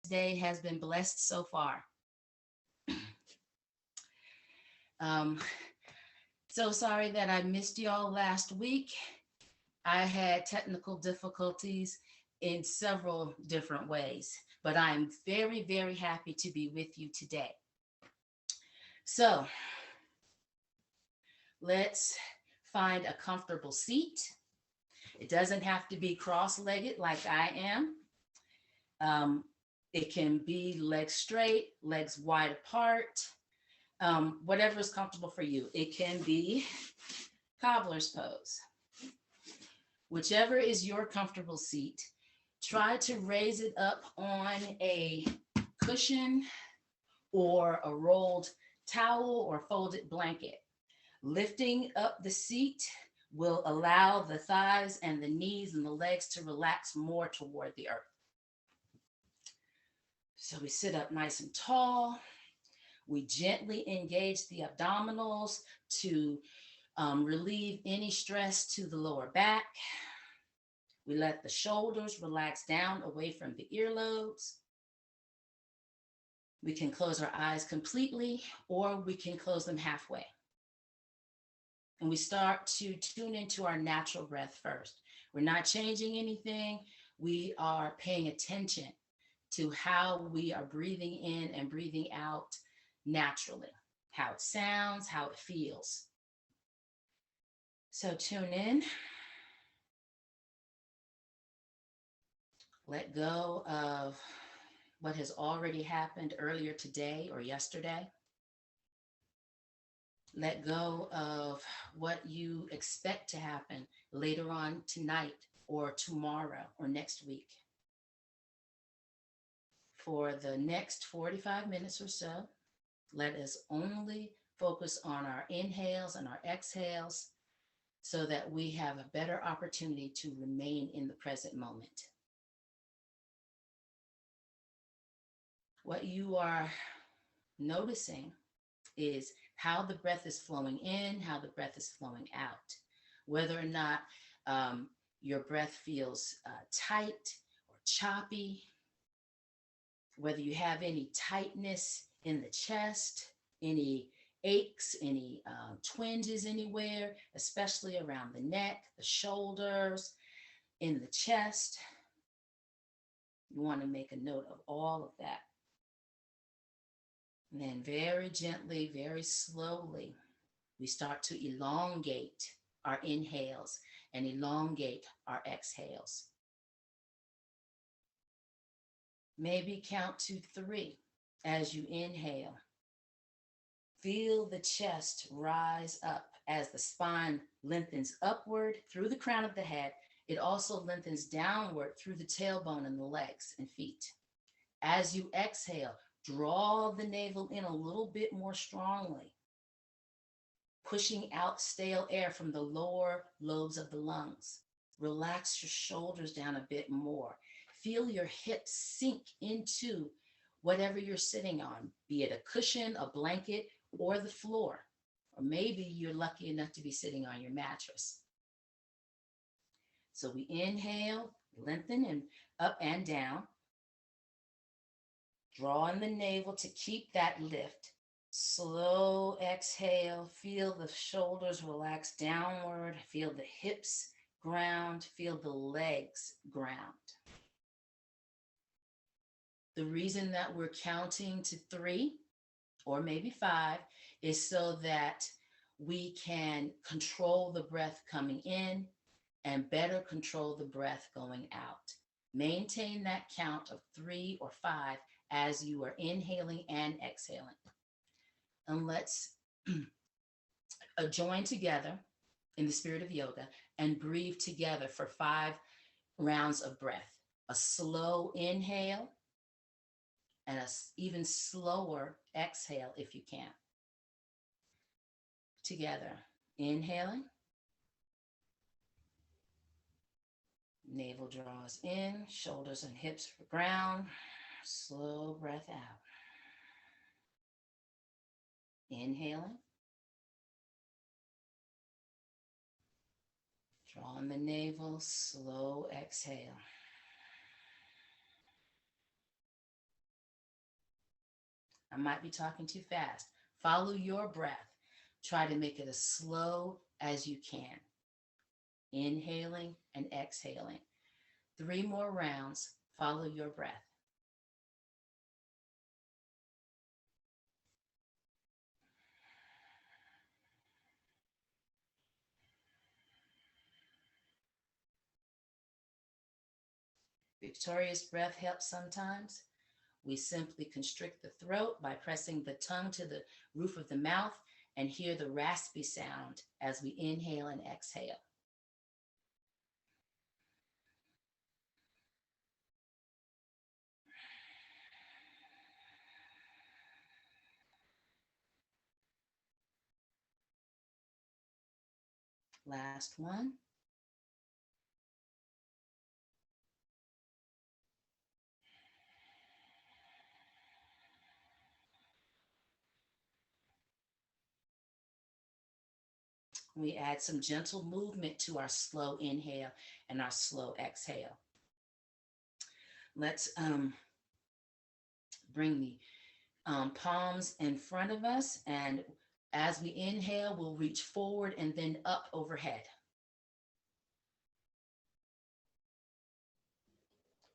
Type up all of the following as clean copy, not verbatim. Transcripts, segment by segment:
day has been blessed so far. Um, so sorry that I missed y'all last week. I had technical difficulties in several different ways, but I'm very, very happy to be with you today. So let's find a comfortable seat. It doesn't have to be cross-legged like I am. Um, it can be legs straight, legs wide apart, whatever is comfortable for you. It can be cobbler's pose. Whichever is your comfortable seat, try to raise it up on a cushion or a rolled towel or folded blanket. Lifting up the seat will allow the thighs and the knees and the legs to relax more toward the earth. So we sit up nice and tall. We gently engage the abdominals to relieve any stress to the lower back. We let the shoulders relax down away from the earlobes. We can close our eyes completely, or we can close them halfway. And we start to tune into our natural breath first. We're not changing anything. We are paying attention to how we are breathing in and breathing out naturally, how it sounds, how it feels. So tune in. Let go of what has already happened earlier today or yesterday. Let go of what you expect to happen later on tonight or tomorrow or next week. For the next 45 minutes or so, let us only focus on our inhales and our exhales so that we have a better opportunity to remain in the present moment. What you are noticing is how the breath is flowing in, how the breath is flowing out, whether or not your breath feels tight or choppy, whether you have any tightness in the chest, any aches, any twinges anywhere, especially around the neck, the shoulders, in the chest. You want to make a note of all of that. And then very gently, very slowly, we start to elongate our inhales and elongate our exhales. Maybe count to 3 as you inhale. Feel the chest rise up as the spine lengthens upward through the crown of the head. It also lengthens downward through the tailbone and the legs and feet. As you exhale, draw the navel in a little bit more strongly, pushing out stale air from the lower lobes of the lungs. Relax your shoulders down a bit more. Feel your hips sink into whatever you're sitting on, be it a cushion, a blanket, or the floor. Or maybe you're lucky enough to be sitting on your mattress. So we inhale, lengthen and up and down. Draw in the navel to keep that lift. Slow exhale. Feel the shoulders relax downward. Feel the hips ground. Feel the legs ground. The reason that we're counting to 3 or maybe 5 is so that we can control the breath coming in and better control the breath going out. Maintain that count of 3 or 5 as you are inhaling and exhaling. And let's join together in the spirit of yoga and breathe together for 5 rounds of breath. A slow inhale and an even slower exhale if you can. Together, inhaling. Navel draws in, shoulders and hips for ground. Slow breath out. Inhaling. Draw in the navel, slow exhale. I might be talking too fast. Follow your breath. Try to make it as slow as you can. Inhaling and exhaling. 3 more rounds. Follow your breath. Victorious breath helps sometimes. We simply constrict the throat by pressing the tongue to the roof of the mouth and hear the raspy sound as we inhale and exhale. Last one. We add some gentle movement to our slow inhale and our slow exhale. Let's bring the palms in front of us, and as we inhale, we'll reach forward and then up overhead.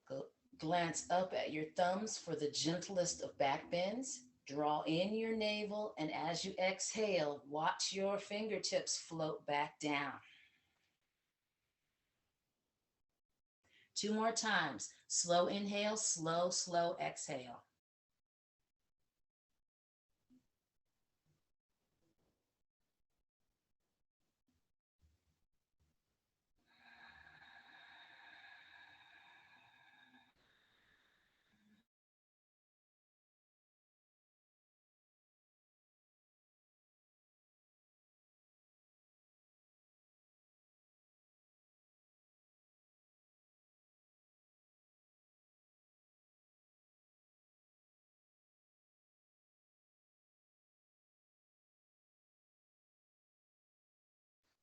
Go, glance up at your thumbs for the gentlest of back bends. Draw in your navel, and as you exhale, watch your fingertips float back down. 2 more times. Slow inhale, slow, slow exhale.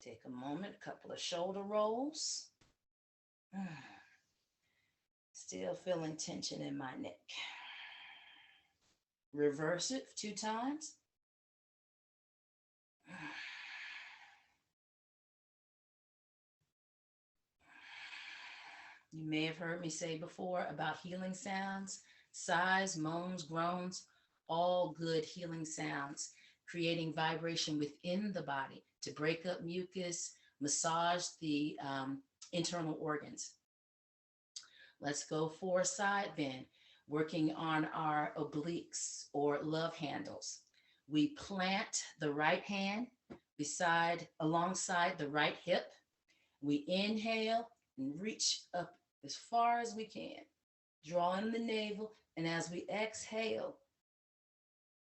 Take a moment, a couple of shoulder rolls. Still feeling tension in my neck. Reverse it 2 times. You may have heard me say before about healing sounds, sighs, moans, groans, all good healing sounds, creating vibration within the body to break up mucus, massage the internal organs. Let's go for a side bend, working on our obliques or love handles. We plant the right hand alongside the right hip. We inhale and reach up as far as we can. Draw in the navel, and as we exhale,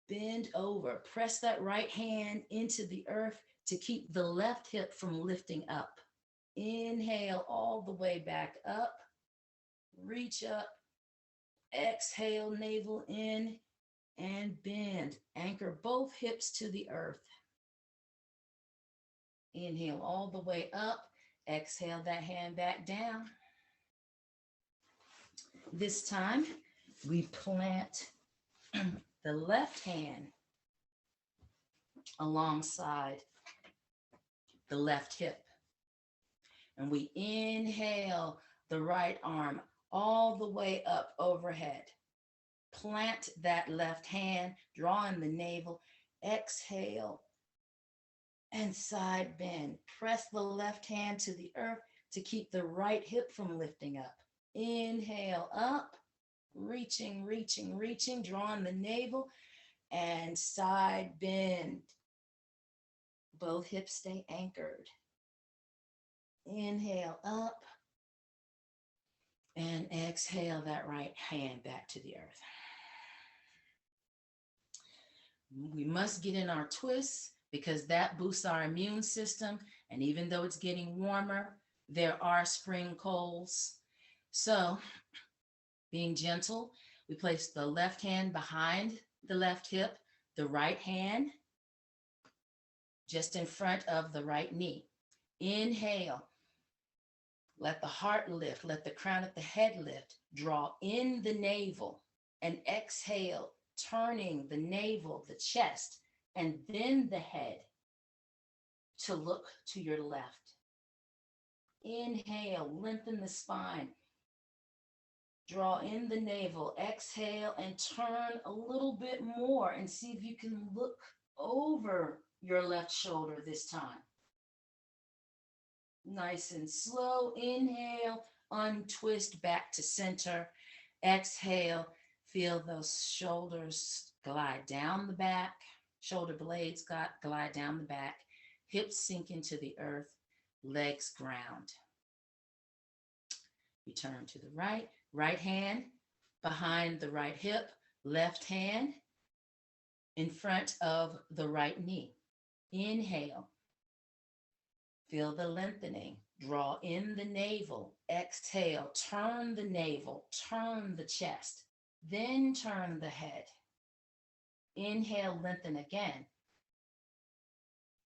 bend over. Press that right hand into the earth to keep the left hip from lifting up. Inhale all the way back up. Reach up. Exhale, navel in, and bend. Anchor both hips to the earth. Inhale all the way up. Exhale that hand back down. This time, we plant the left hand alongside the left hip. And we inhale the right arm all the way up overhead. Plant that left hand, draw in the navel, exhale, and side bend. Press the left hand to the earth to keep the right hip from lifting up. Inhale up, reaching, reaching, reaching, drawing the navel, and side bend. Both hips stay anchored. Inhale up, and exhale that right hand back to the earth. We must get in our twists because that boosts our immune system. And even though it's getting warmer, there are spring colds. So being gentle, we place the left hand behind the left hip, the right hand just in front of the right knee. Inhale. Let the heart lift. Let the crown of the head lift. Draw in the navel and exhale turning the navel, the chest, and then the head to look to your left. Inhale, lengthen the spine. Draw in the navel. Exhale and turn a little bit more and see if you can look over your left shoulder this time. Nice and slow. Inhale, untwist back to center. Exhale, feel those shoulders glide down the back. Shoulder blades glide down the back. Hips sink into the earth. Legs ground. You turn to the right. Right hand behind the right hip. Left hand in front of the right knee. Inhale. Feel the lengthening. Draw in the navel. Exhale. Turn the navel. Turn the chest. Then turn the head. Inhale, lengthen again.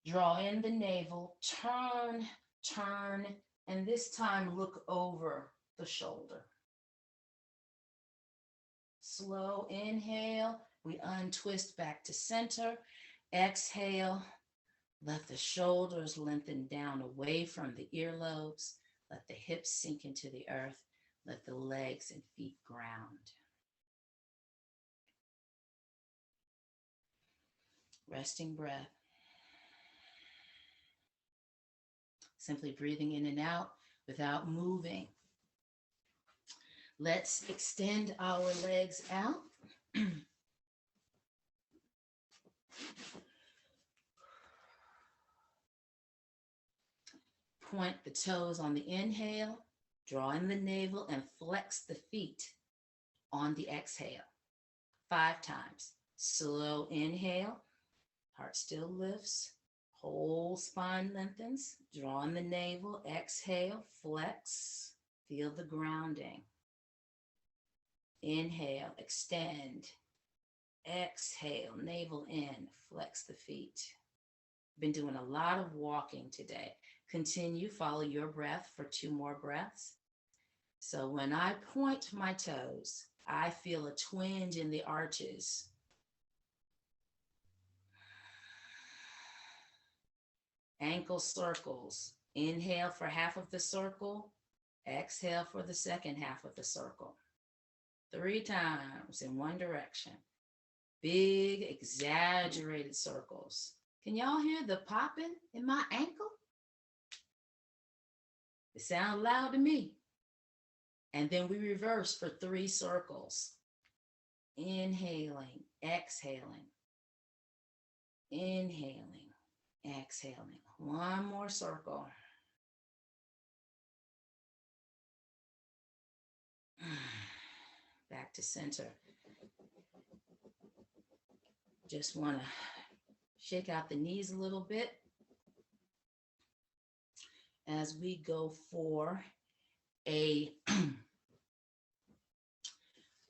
Draw in the navel. Turn, turn, and this time look over the shoulder. Slow inhale. We untwist back to center. Exhale. Let the shoulders lengthen down away from the earlobes. Let the hips sink into the earth. Let the legs and feet ground. Resting breath. Simply breathing in and out without moving. Let's extend our legs out. Point the toes on the inhale, draw in the navel, and flex the feet on the exhale. 5 times. Slow inhale, heart still lifts, whole spine lengthens, draw in the navel, exhale, flex, feel the grounding. Inhale, extend, exhale, navel in, flex the feet. Been doing a lot of walking today. Continue, follow your breath for 2 more breaths. So when I point my toes, I feel a twinge in the arches. Ankle circles. Inhale for half of the circle. Exhale for the second half of the circle. 3 times in one direction. Big, exaggerated circles. Can y'all hear the popping in my ankle? It sounds loud to me. And then we reverse for 3 circles. Inhaling, exhaling. Inhaling, exhaling. 1 more circle. Back to center. Just want to shake out the knees a little bit as we go for a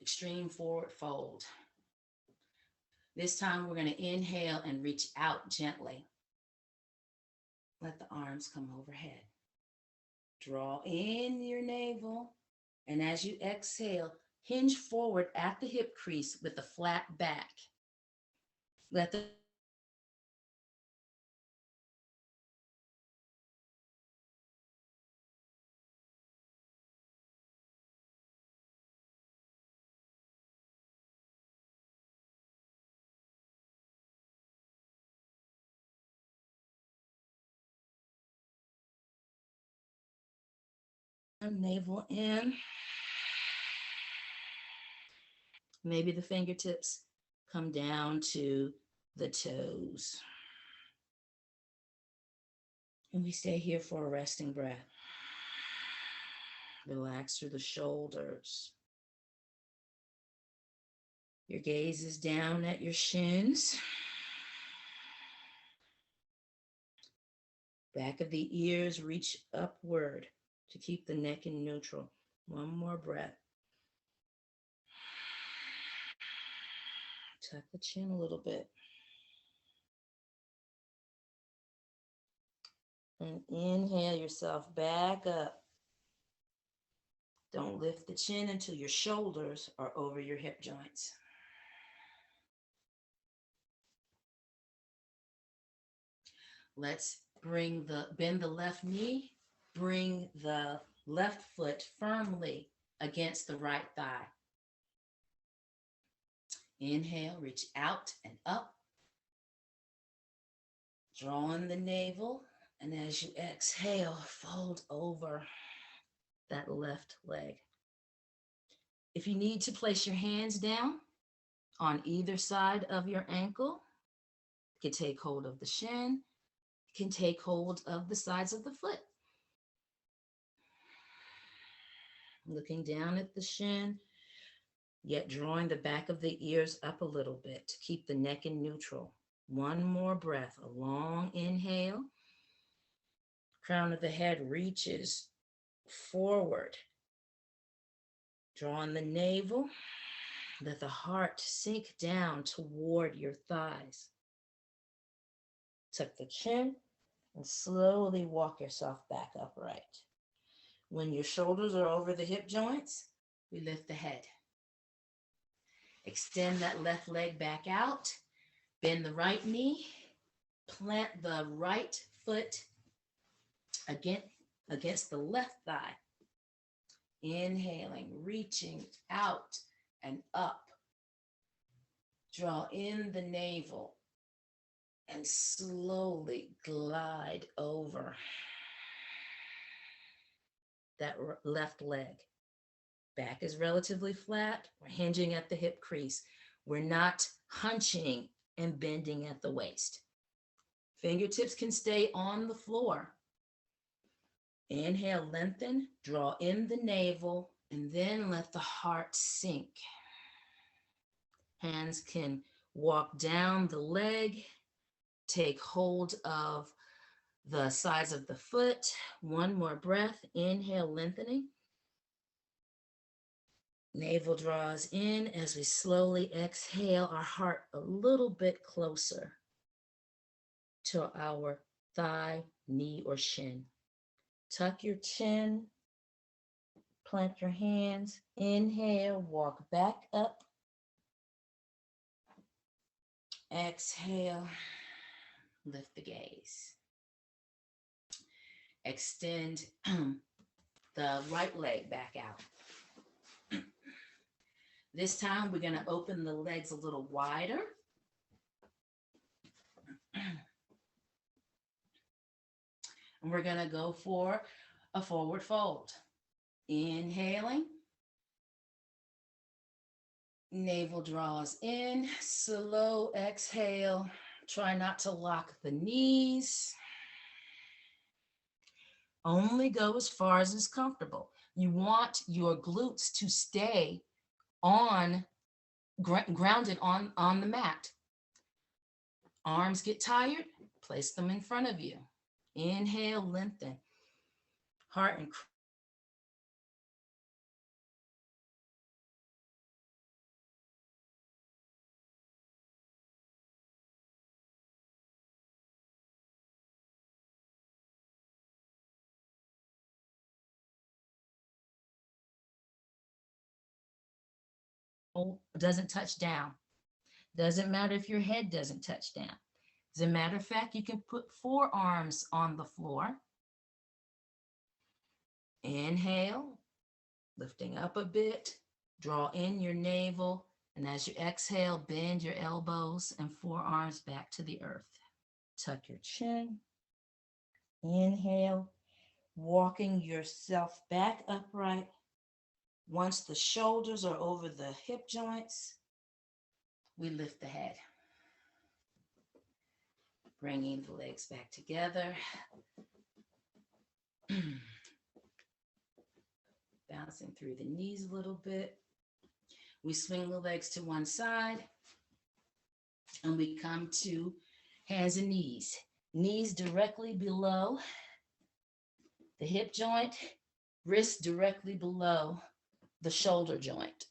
extreme forward fold. This time we're going to inhale and reach out gently. Let the arms come overhead. Draw in your navel, and as you exhale, hinge forward at the hip crease with a flat back. Let the navel in. Maybe the fingertips come down to the toes. And we stay here for a resting breath. Relax through the shoulders. Your gaze is down at your shins. Back of the ears reach upward to keep the neck in neutral. 1 more breath. Tuck the chin a little bit. And inhale yourself back up. Don't lift the chin until your shoulders are over your hip joints. Let's bend the left knee, bring the left foot firmly against the right thigh. Inhale, reach out and up, drawing the navel. And as you exhale, fold over that left leg. If you need to place your hands down on either side of your ankle, you can take hold of the shin, you can take hold of the sides of the foot. Looking down at the shin, yet drawing the back of the ears up a little bit to keep the neck in neutral. One more breath, a long inhale. Crown of the head reaches forward. Drawing the navel, let the heart sink down toward your thighs. Tuck the chin and slowly walk yourself back upright. When your shoulders are over the hip joints, we lift the head. Extend that left leg back out. Bend the right knee. Plant the right foot against the left thigh. Inhaling, reaching out and up. Draw in the navel and slowly glide over that left leg. Back is relatively flat. We're hinging at the hip crease. We're not hunching and bending at the waist. Fingertips can stay on the floor. Inhale, lengthen, draw in the navel, and then let the heart sink. Hands can walk down the leg, take hold of the sides of the foot. One more breath. Inhale, lengthening. Navel draws in as we slowly exhale, our heart a little bit closer to our thigh, knee, or shin. Tuck your chin, plant your hands. Inhale, walk back up. Exhale, lift the gaze. Extend the right leg back out. This time we're going to open the legs a little wider. And we're going to go for a forward fold. Inhaling. Navel draws in. Slow exhale. Try not to lock the knees. Only go as far as is comfortable. You want your glutes to stay grounded on the mat. Arms get tired, place them in front of you. Inhale, lengthen. Heart and doesn't touch down. Doesn't matter if your head doesn't touch down. As a matter of fact, you can put forearms on the floor. Inhale, lifting up a bit, draw in your navel, and as you exhale, bend your elbows and forearms back to the earth. Tuck your chin. Inhale, walking yourself back upright. Once the shoulders are over the hip joints, we lift the head. Bringing the legs back together. Bouncing through the knees a little bit. We swing the legs to one side and we come to hands and knees. Knees directly below the hip joint, wrists directly below the shoulder joint.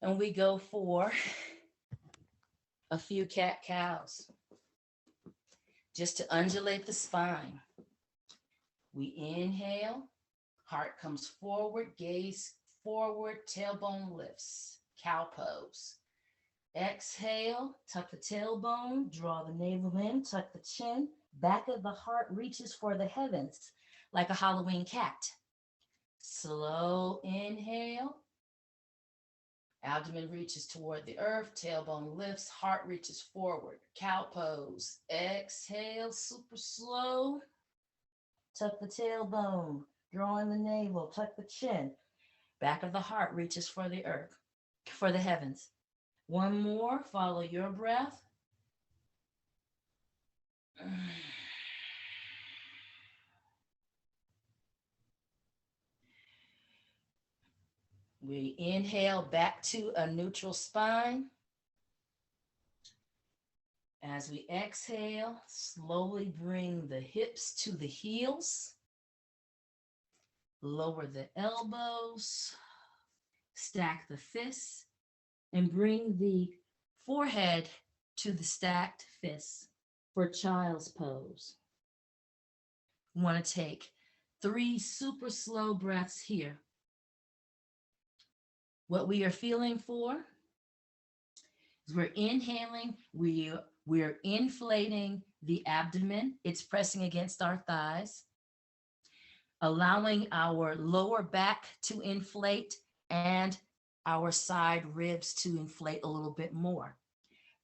And we go for a few cat-cows, just to undulate the spine. We inhale, heart comes forward, gaze forward, tailbone lifts. cow pose. Exhale, tuck the tailbone, draw the navel in, tuck the chin. Back of the heart reaches for the heavens like a Halloween cat. Slow inhale. Abdomen reaches toward the earth, tailbone lifts, heart reaches forward. Cow pose. Exhale, super slow. Tuck the tailbone, drawing the navel, tuck the chin. Back of the heart reaches for the earth, for the heavens. One more, follow your breath. We inhale back to a neutral spine. As we exhale, slowly bring the hips to the heels. Lower the elbows, stack the fists, and bring the forehead to the stacked fists for child's pose. We want to take 3 super slow breaths here. What we are feeling for is we're inhaling, we're inflating the abdomen. It's pressing against our thighs, allowing our lower back to inflate and our side ribs to inflate a little bit more.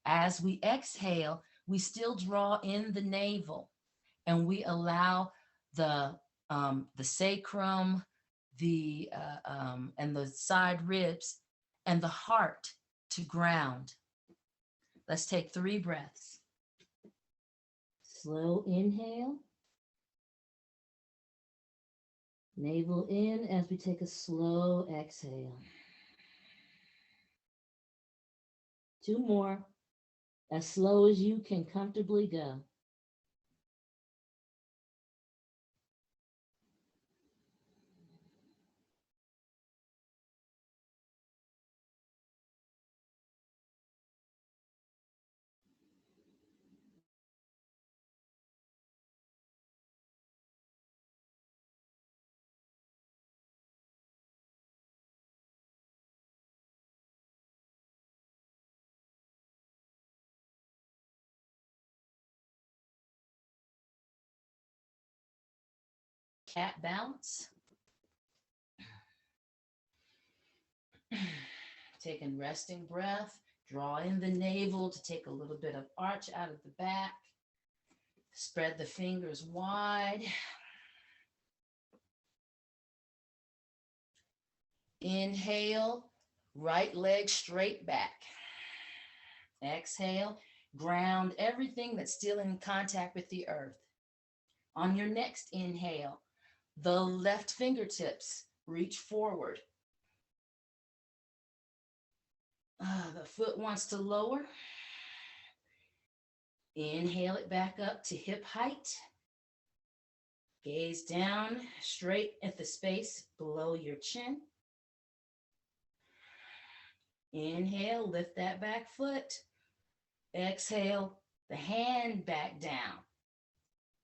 As we exhale, we still draw in the navel and we allow the sacrum, and the side ribs and the heart to ground. Let's take 3 breaths. Slow inhale. Navel in as we take a slow exhale. 2 more, as slow as you can comfortably go. Cat balance. Taking resting breath, draw in the navel to take a little bit of arch out of the back. Spread the fingers wide. Inhale, right leg straight back. Exhale, ground everything that's still in contact with the earth. On your next inhale, the left fingertips reach forward. The foot wants to lower. Inhale it back up to hip height. Gaze down straight at the space below your chin. Inhale, lift that back foot. Exhale, the hand back down.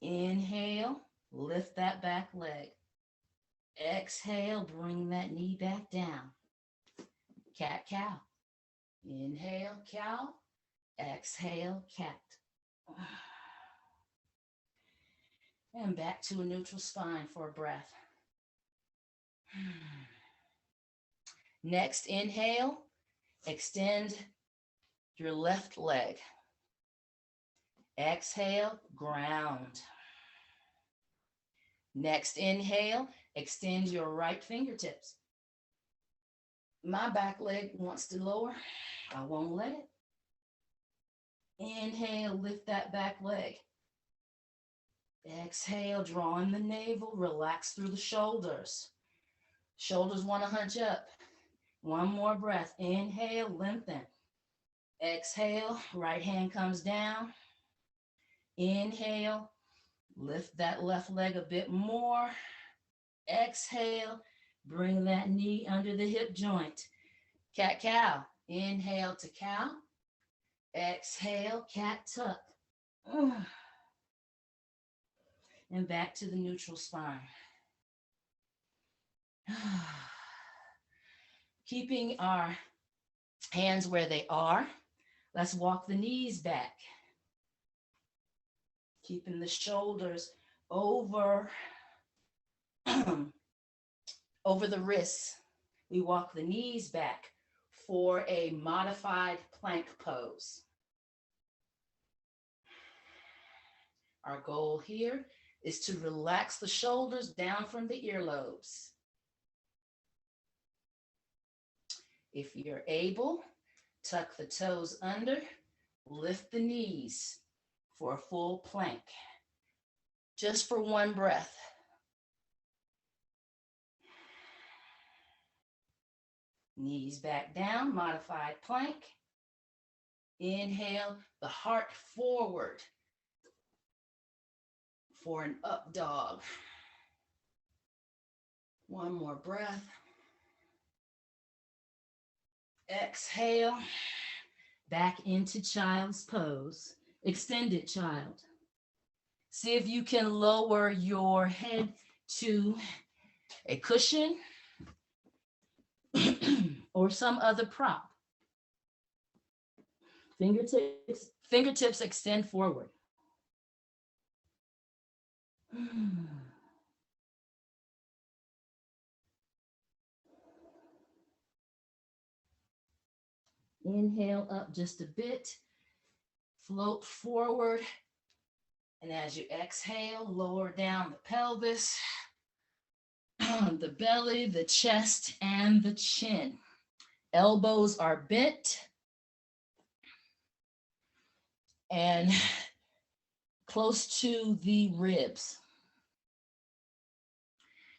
Inhale, lift that back leg. Exhale, bring that knee back down. Cat, cow. Inhale, cow. Exhale, cat. And back to a neutral spine for a breath. Next inhale, extend your left leg. Exhale, ground. Next inhale, extend your right fingertips. My back leg wants to lower. I won't let it. Inhale, lift that back leg. Exhale, draw in the navel, relax through the shoulders. Shoulders want to hunch up. One more breath. Inhale, lengthen. Exhale, right hand comes down. Inhale, lift that left leg a bit more. Exhale, bring that knee under the hip joint. Cat, cow. Inhale to cow. Exhale, cat, tuck. And back to the neutral spine. Keeping our Hands where they are. Let's walk the knees back, keeping the shoulders over, over the wrists. We walk the knees back for a modified plank pose. Our goal here is to relax the shoulders down from the earlobes. If you're able, tuck the toes under, lift the knees for a full plank, just for one breath. Knees back down, modified plank. Inhale, the heart forward for an up dog. One more breath. Exhale, back into child's pose, extended child. See if you can lower your head to a cushion or some other prop. Fingertips extend forward. Inhale up just a bit, float forward. And as you exhale, lower down the pelvis, the belly, the chest, and the chin. Elbows are bent and close to the ribs.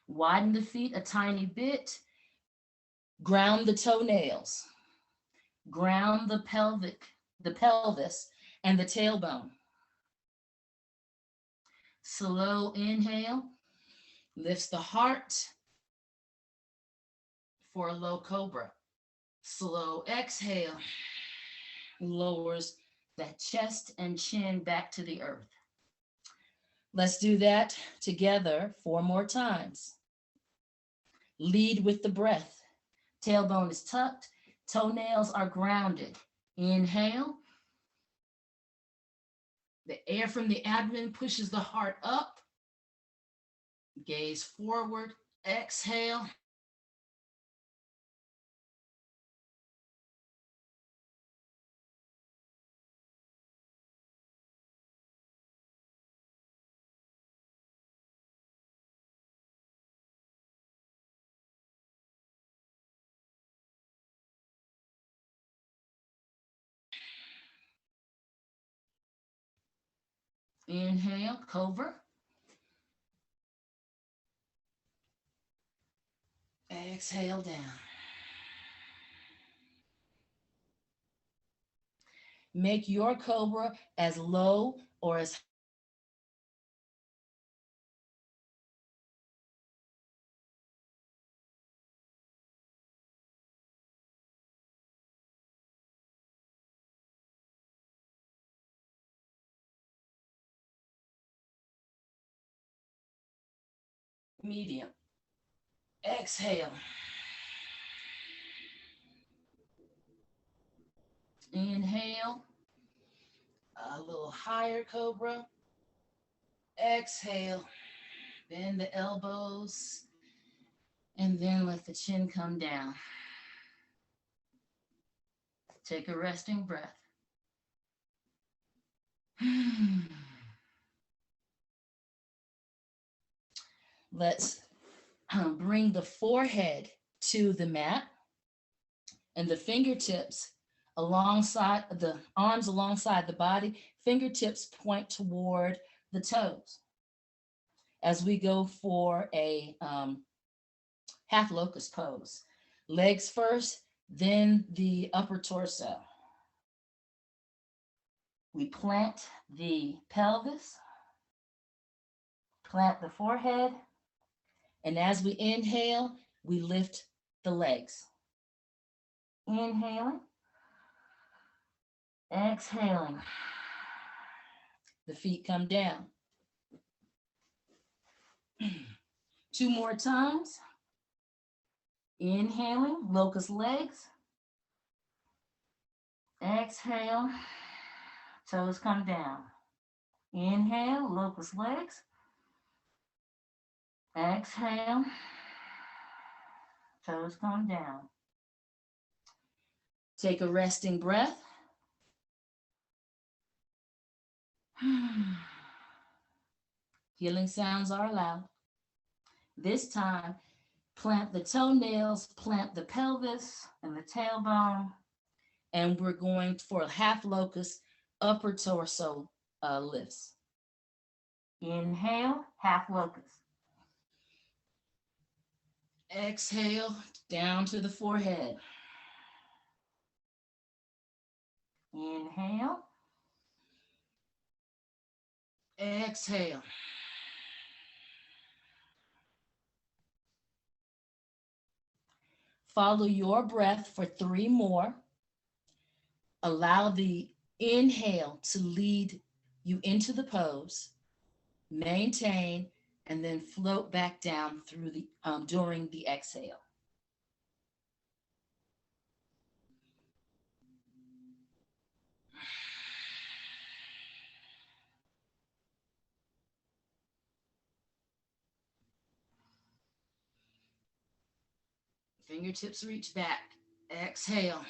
Widen the feet a tiny bit. Ground the toenails. Ground the pelvis, and the tailbone. Slow inhale lifts the heart for a low cobra. Slow exhale lowers that chest and chin back to the earth. Let's do that together 4 more times. Lead with the breath. Tailbone is tucked. Toenails are grounded. Inhale. The air from the abdomen pushes the heart up. Gaze forward. Exhale. Inhale, cobra. Exhale down. Make your cobra as low or as medium. Exhale. Inhale, a little higher cobra. Exhale, bend the elbows, and then let the chin come down. Take a resting breath. Let's bring the forehead to the mat and the fingertips alongside the arms alongside the body. Fingertips point toward the toes as we go for a half locust pose. Legs first, then the upper torso. We plant the pelvis, plant the forehead, and as we inhale, we lift the legs. Inhaling, exhaling. The feet come down. 2 more times. Inhaling, locust legs. Exhale, toes come down. Inhale, locust legs. Exhale, toes come down. Take a resting breath. Healing sounds are allowed. This time, plant the toenails, plant the pelvis and the tailbone, and we're going for a half locust upper torso lifts. Inhale, half locust. Exhale, down to the forehead. Inhale. Exhale. Follow your breath for 3 more. Allow the inhale to lead you into the pose. Maintain, and then float back down through the during the exhale. Fingertips reach back. Exhale.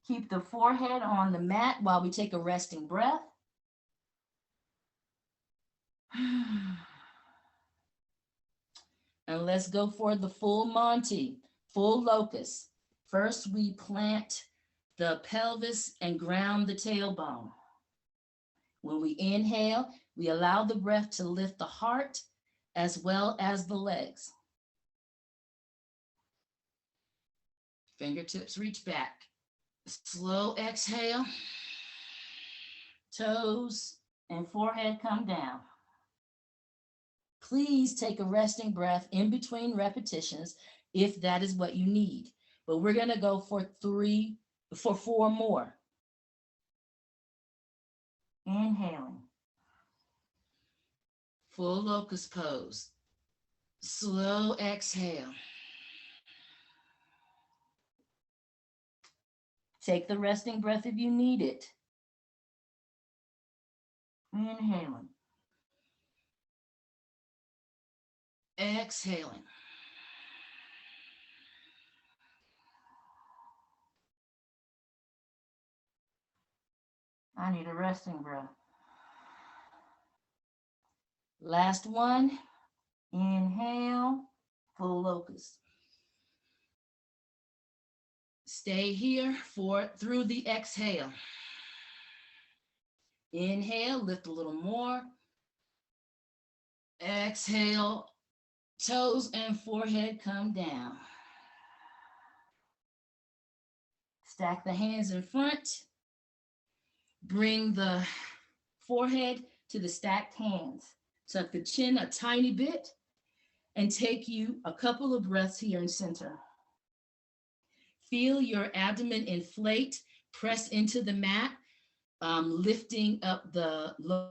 Keep the forehead on the mat while we take a resting breath. And let's go for the full Monty, full locust. First, we plant the pelvis and ground the tailbone. When we inhale, we allow the breath to lift the heart as well as the legs. Fingertips reach back. Slow exhale. Toes and forehead come down. Please take a resting breath in between repetitions if that is what you need. But we're going to go for 4 more. Inhaling. Full locust pose. Slow exhale. Take the resting breath if you need it. Inhaling. Exhaling. I need a resting breath. Last one. Inhale, full locust. Stay here through the exhale. Inhale, lift a little more. Exhale, toes and forehead come down. Stack the hands in front. Bring the forehead to the stacked hands. Tuck the chin a tiny bit and take you a couple of breaths here in center. Feel your abdomen inflate, press into the mat, lifting up the lower.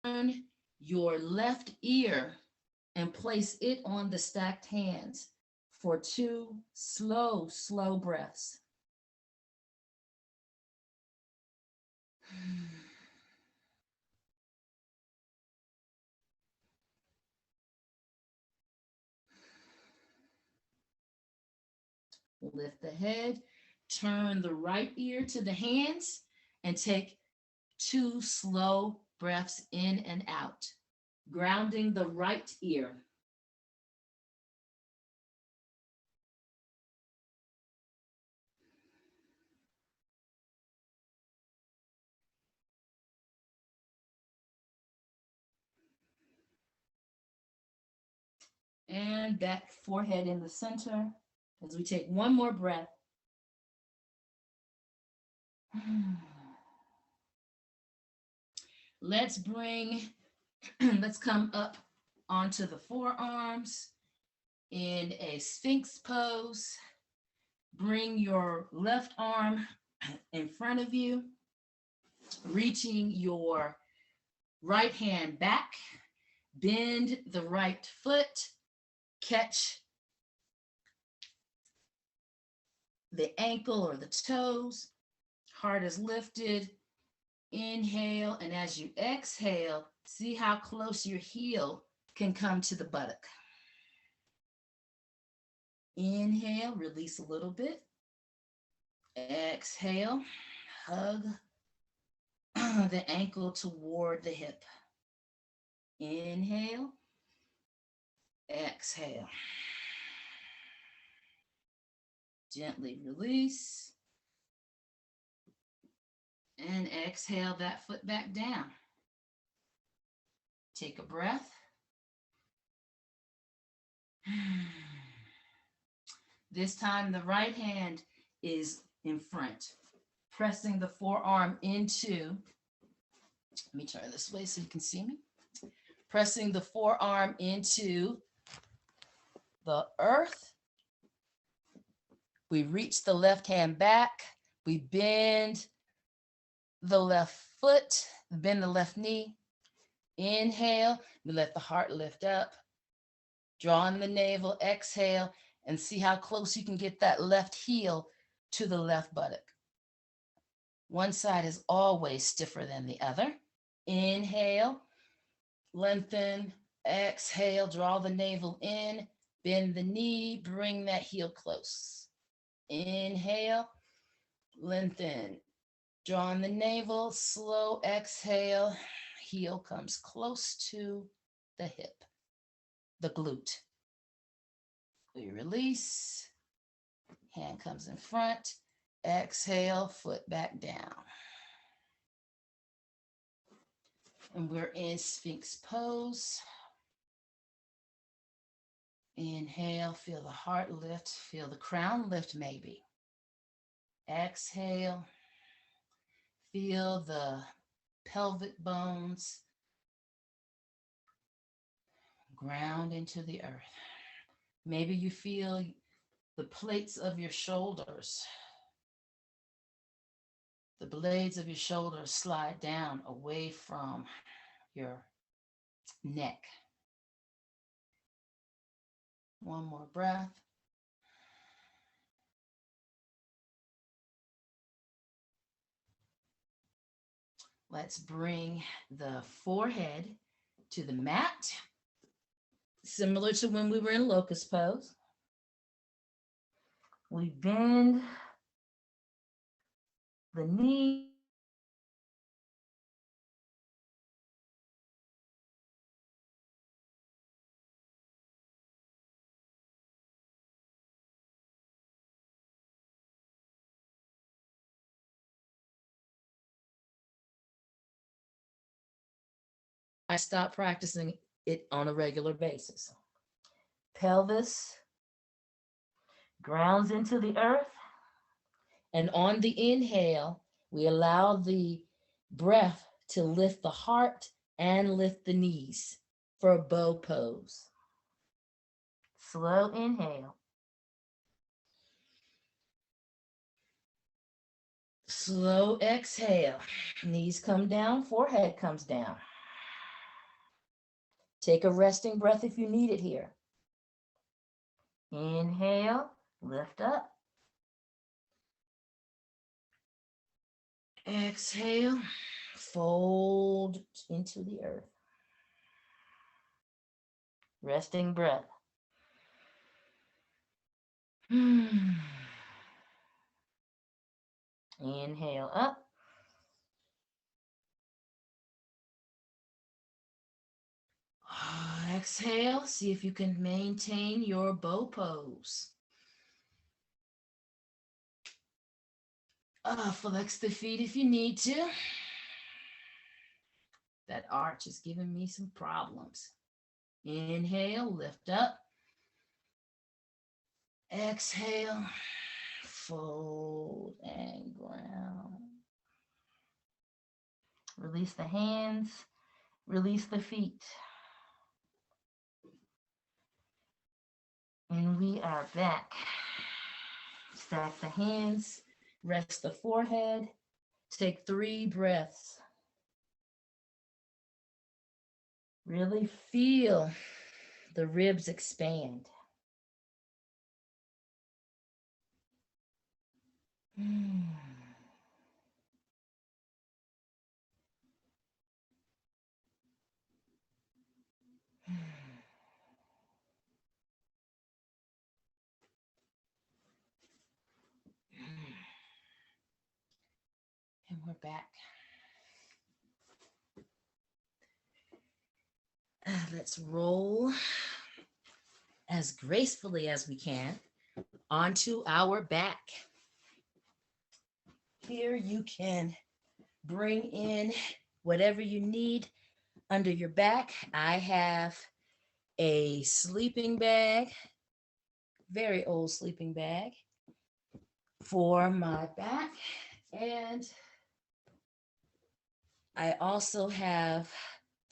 Turn your left ear and place it on the stacked hands for 2 slow, slow breaths. Lift the head, turn the right ear to the hands, and take 2 slow breaths in and out, grounding the right ear. And back, forehead in the center as we take 1 more breath. Let's come up onto the forearms in a Sphinx pose. Bring your left arm in front of you, reaching your right hand back. Bend the right foot, catch the ankle or the toes. Heart is lifted. Inhale, and as you exhale, see how close your heel can come to the buttock. Inhale, release a little bit. Exhale, hug the ankle toward the hip. Inhale, exhale. Gently release. And exhale that foot back down. Take a breath. This time the right hand is in front, pressing the forearm into, let me try this way so you can see me. Pressing the forearm into the earth. We reach the left hand back. We bend the left foot, bend the left knee. Inhale, we let the heart lift up. Draw in the navel, exhale, and see how close you can get that left heel to the left buttock. One side is always stiffer than the other. Inhale, lengthen, exhale, draw the navel in, bend the knee, bring that heel close. Inhale, lengthen, draw in the navel, slow exhale, heel comes close to the hip, the glute. We release, hand comes in front, exhale, foot back down. And we're in Sphinx Pose. Inhale, feel the heart lift, feel the crown lift maybe. Exhale, feel the pelvic bones ground into the earth. Maybe you feel the plates of your shoulders, the blades of your shoulders slide down away from your neck. One more breath. Let's bring the forehead to the mat, similar to when we were in Locust Pose. We bend the knee. I stopped practicing it on a regular basis. Pelvis grounds into the earth. And on the inhale, we allow the breath to lift the heart and lift the knees for a bow pose. Slow inhale. Slow exhale. Knees come down, forehead comes down. Take a resting breath if you need it here. Inhale, lift up. Exhale, fold into the earth. Resting breath. Inhale up. Exhale, see if you can maintain your bow pose. Flex the feet if you need to. That arch is giving me some problems. Inhale, lift up. Exhale, fold and ground. Release the hands, release the feet. And we are back. Stack the hands, rest the forehead, take 3 breaths. Really feel the ribs expand. And we're back. Let's roll as gracefully as we can onto our back. Here you can bring in whatever you need under your back. I have a sleeping bag, very old sleeping bag for my back. And I also have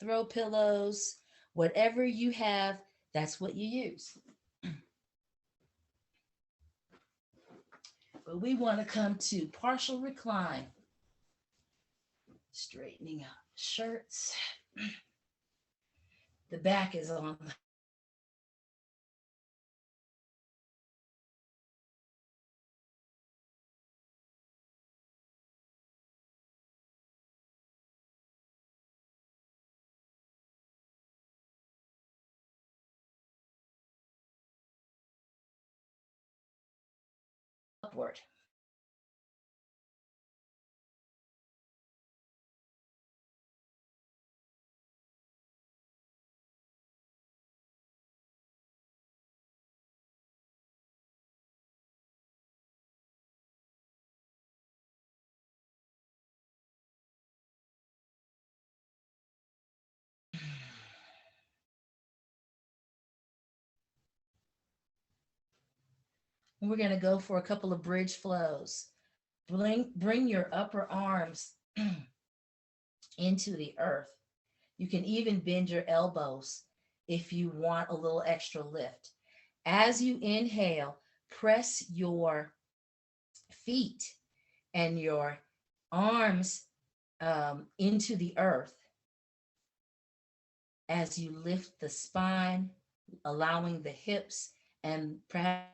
throw pillows. Whatever you have, that's what you use. But we want to come to partial recline. Straightening up shirts. The back is on upward. And we're going to go for a couple of bridge flows. Bring your upper arms into the earth. You can even bend your elbows if you want a little extra lift. As you inhale, press your feet and your arms into the earth as you lift the spine, allowing the hips and perhaps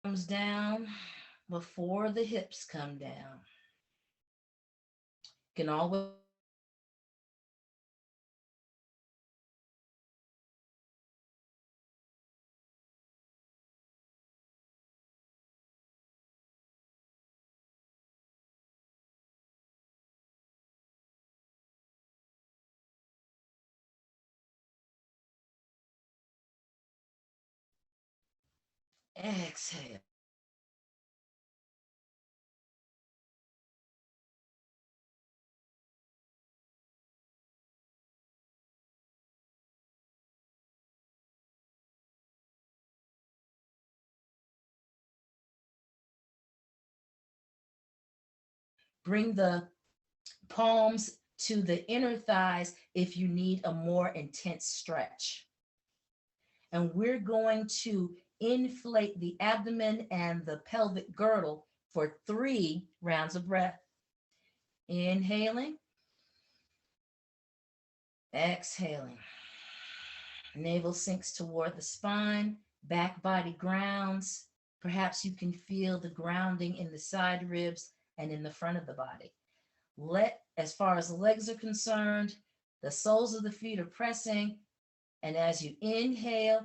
comes down before the hips come down. You can always exhale. Bring the palms to the inner thighs if you need a more intense stretch. And we're going to inflate the abdomen and the pelvic girdle for 3 rounds of breath. Inhaling, exhaling. Navel sinks toward the spine, back body grounds. Perhaps you can feel the grounding in the side ribs and in the front of the body. As far as the legs are concerned, the soles of the feet are pressing. And as you inhale,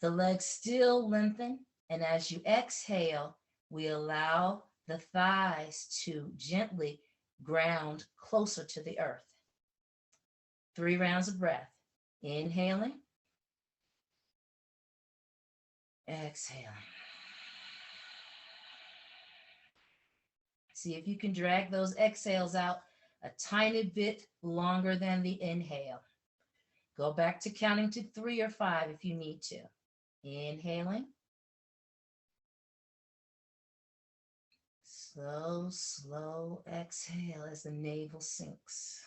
the legs still lengthen. And as you exhale, we allow the thighs to gently ground closer to the earth. 3 rounds of breath. Inhaling, exhaling. See if you can drag those exhales out a tiny bit longer than the inhale. Go back to counting to 3 or 5 if you need to. Inhaling. Slow, slow exhale as the navel sinks.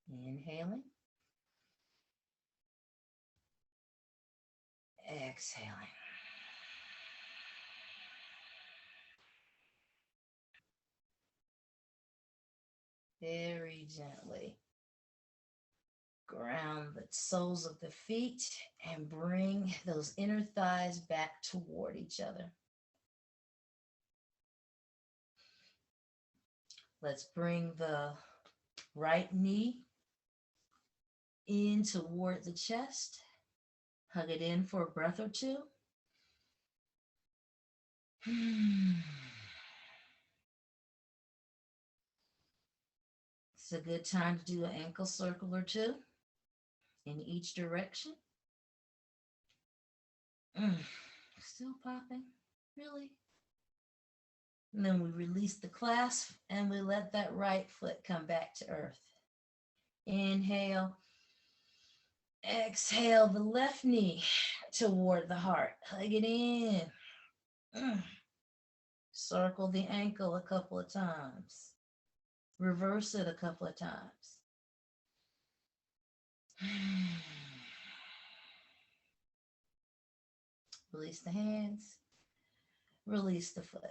Inhaling. Exhaling. Very gently ground the soles of the feet and bring those inner thighs back toward each other. Let's bring the right knee in toward the chest. Hug it in for a breath or two. It's a good time to do an ankle circle or two in each direction. Still popping? Really? And then we release the clasp and we let that right foot come back to earth. Inhale. Exhale the left knee toward the heart. Hug it in. Circle the ankle a couple of times. Reverse it a couple of times. Release the hands. Release the foot.